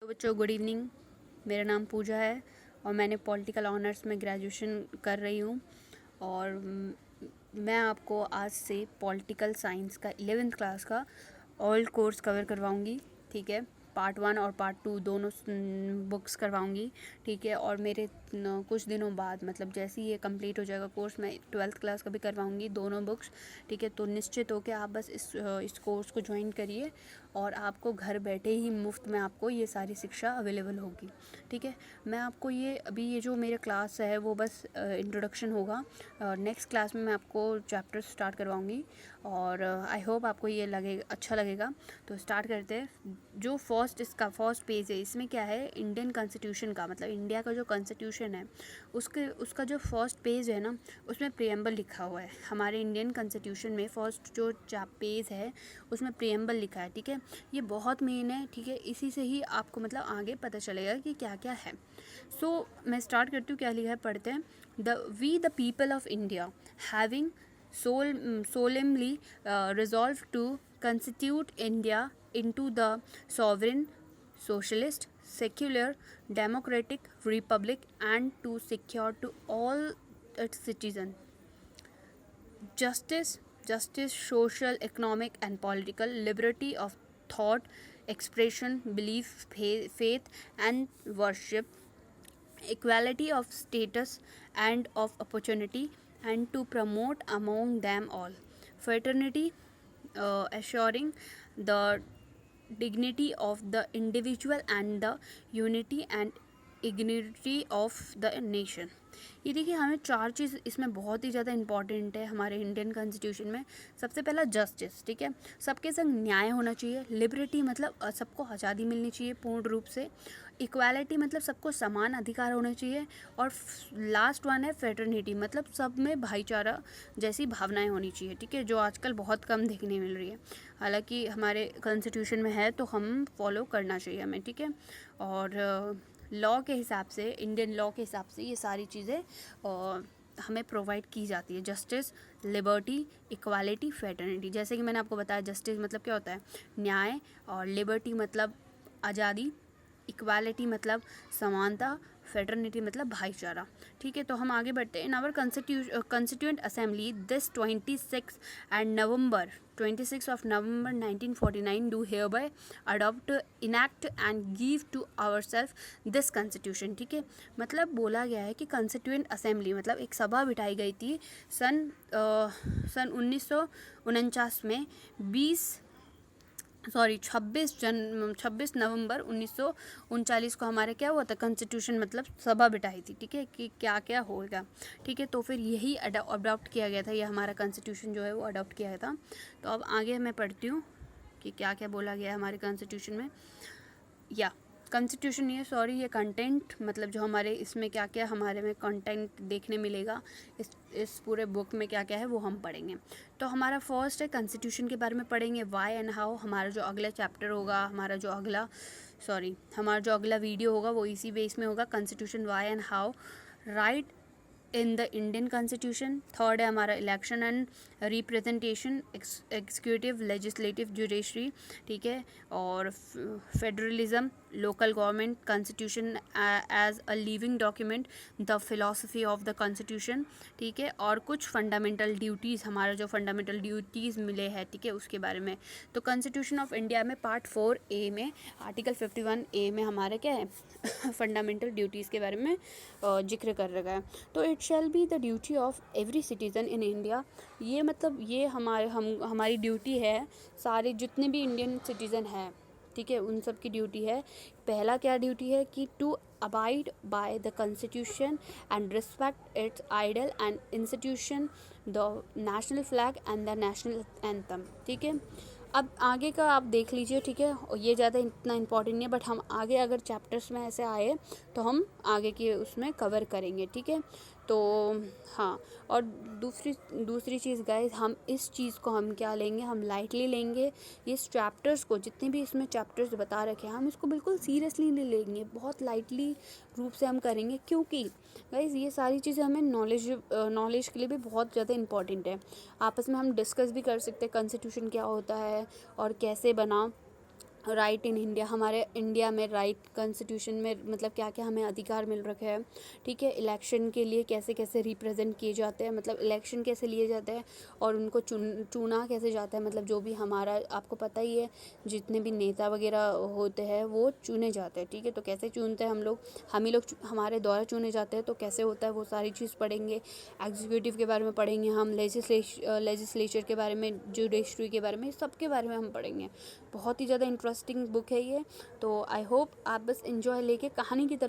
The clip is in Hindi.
तो बच्चों गुड इवनिंग। मेरा नाम पूजा है और मैंने पॉलिटिकल ऑनर्स में ग्रेजुएशन कर रही हूँ। और मैं आपको आज से पॉलिटिकल साइंस का 11th क्लास का ऑल कोर्स कवर करवाऊँगी। ठीक है, पार्ट 1 और पार्ट 2 दोनों बुक्स करवाऊँगी। ठीक है, और मेरे कुछ दिनों बाद मतलब जैसे ही ये कंप्लीट हो जाएगा कोर्स, मैं 12th क्लास का भी करवाऊँगी दोनों बुक्स। ठीक है, तो निश्चित हो कि आप बस इस कोर्स को ज्वाइन करिए और आपको घर बैठे ही मुफ्त में आपको ये सारी शिक्षा अवेलेबल होगी। ठीक है, मैं आपको ये जो मेरा क्लास है वो बस इंट्रोडक्शन होगा। नेक्स्ट क्लास में मैं आपको चैप्टर स्टार्ट करवाऊँगी और आई होप आपको ये अच्छा लगेगा। तो स्टार्ट करते हैं। जो इसका फर्स्ट पेज है, इसमें क्या है, इंडियन कॉन्स्टिट्यूशन का मतलब इंडिया का जो कॉन्स्टिट्यूशन है उसका जो फर्स्ट पेज है ना, उसमें प्रियम्बल लिखा हुआ है। हमारे इंडियन कॉन्स्टिट्यूशन में फर्स्ट जो पेज है उसमें प्रियम्बल लिखा है। ठीक है, ये बहुत मेन है। ठीक है, इसी से ही आपको मतलब आगे पता चलेगा कि क्या क्या है। सो मैं स्टार्ट करती हूँ, क्या लिखा है पढ़ते हैं। The people of India having solemnly resolved to constitute India into the sovereign, socialist, secular, democratic republic and to secure to all its citizens justice, social, economic and political liberty of thought, expression, belief, faith and worship, equality of status and of opportunity, and to promote among them all fraternity, assuring the dignity of the individual and the unity and dignity of the nation. ये देखिए, हमें 4 चीज़ इसमें बहुत ही ज़्यादा इंपॉर्टेंट है हमारे इंडियन कॉन्स्टिट्यूशन में। सबसे पहला जस्टिस। ठीक है, सबके संग न्याय होना चाहिए। लिबर्टी मतलब सबको आज़ादी मिलनी चाहिए पूर्ण रूप से। इक्वालिटी मतलब सबको समान अधिकार होने चाहिए। और लास्ट वन है फ्रेटर्निटी, मतलब सब में भाईचारा जैसी भावनाएं होनी चाहिए। ठीक है, जो आजकल बहुत कम देखने मिल रही है, हालांकि हमारे कॉन्स्टिट्यूशन में है तो हम फॉलो करना चाहिए हमें। ठीक है, और लॉ के हिसाब से, इंडियन लॉ के हिसाब से ये सारी चीज़ें हमें प्रोवाइड की जाती है। Justice, liberty, equality, fraternity. जैसे कि मैंने आपको बताया, जस्टिस मतलब क्या होता है, न्याय, और लिबर्टी मतलब आज़ादी, इक्वालिटी मतलब समानता, फ्रेटर्निटी मतलब भाईचारा। ठीक है, तो हम आगे बढ़ते हैं। In our constituent assembly this 26 of November 1949 do hereby adopt, enact and give to ourselves this constitution। ठीक है, मतलब बोला गया है कि कंस्टिट्यूएंट असेंबली मतलब एक सभा बिठाई गई थी सन 1949 में 26 नवंबर 1939 को हमारे क्या हुआ था, कॉन्स्टिट्यूशन मतलब सभा बिठाई थी। ठीक है, कि क्या क्या होगा। ठीक है, तो फिर यही अडॉप्ट किया गया था, ये हमारा कॉन्स्टिट्यूशन जो है वो अडॉप्ट किया गया था। तो अब आगे मैं पढ़ती हूँ कि क्या क्या बोला गया है हमारे कॉन्स्टिट्यूशन में। या कॉन्स्टिट्यूशन ये कंटेंट मतलब जो हमारे इसमें क्या क्या हमारे में कंटेंट देखने मिलेगा, इस पूरे बुक में क्या क्या है वो हम पढ़ेंगे। तो हमारा फर्स्ट है कॉन्स्टिट्यूशन के बारे में पढ़ेंगे, वाई एंड हाउ। हमारा जो अगला चैप्टर होगा, हमारा जो अगला वीडियो होगा वो इसी बेस में होगा, constitution why and how right in the Indian constitution. Third है हमारा election and representation, executive, legislative, judiciary. ठीक है, और federalism, local government, constitution as a living document, the philosophy of the constitution. ठीक है, और कुछ फंडामेंटल ड्यूटीज़, हमारा जो फंडामेंटल ड्यूटीज़ मिले हैं, ठीक है, उसके बारे में। तो कॉन्स्टिट्यूशन ऑफ इंडिया में पार्ट 4A में आर्टिकल 51A में हमारे क्या है फंडामेंटल ड्यूटीज़ के बारे में जिक्र कर रखा है। तो it shall be the duty of every citizen in India. ये मतलब ये हमारी ड्यूटी है, सारे जितने भी इंडियन सिटीज़न हैं, ठीक है, उन सब की ड्यूटी है। पहला क्या ड्यूटी है कि to abide by the constitution and respect its ideal and institution, the national flag and the national anthem. ठीक है, अब आगे का आप देख लीजिए। ठीक है, और ये ज़्यादा इतना इम्पोर्टेंट नहीं है, बट हम आगे अगर चैप्टर्स में ऐसे आए तो हम आगे की उसमें कवर करेंगे। ठीक है, तो हाँ, और दूसरी चीज़ गाइस, हम इस चीज़ को हम क्या लेंगे, हम लाइटली लेंगे। इस चैप्टर्स को, जितने भी इसमें चैप्टर्स बता रखे हैं, हम इसको बिल्कुल सीरियसली नहीं लेंगे, बहुत लाइटली रूप से हम करेंगे, क्योंकि गाइस ये सारी चीज़ें हमें नॉलेज के लिए भी बहुत ज़्यादा इंपॉर्टेंट है। आपस में हम डिस्कस भी कर सकते हैं कॉन्स्टिट्यूशन क्या होता है और कैसे बना, राइट इन इंडिया, हमारे इंडिया में राइट कॉन्स्टिट्यूशन में मतलब क्या क्या हमें अधिकार मिल रखे हैं, ठीक है। इलेक्शन के लिए कैसे कैसे रिप्रेजेंट किए जाते हैं, मतलब इलेक्शन कैसे लिए जाते हैं और उनको चुना कैसे जाता है, मतलब जो भी हमारा आपको पता ही है जितने भी नेता वगैरह होते हैं वो चुने जाते हैं, ठीक है। तो कैसे चुनते हैं हम ही लोग हमारे द्वारा चुने जाते हैं, तो कैसे होता है वो सारी चीज़ पढ़ेंगे। एग्जीक्यूटिव के बारे में पढ़ेंगे हम, लेजिस्लेचर के बारे में, जुडिशरी के बारे में, सबके बारे में हम पढ़ेंगे। बहुत ही ज़्यादा इंटरेस्टिंग बुक है ये। तो आई होप आप बस एंजॉय लेके कहानी की तरह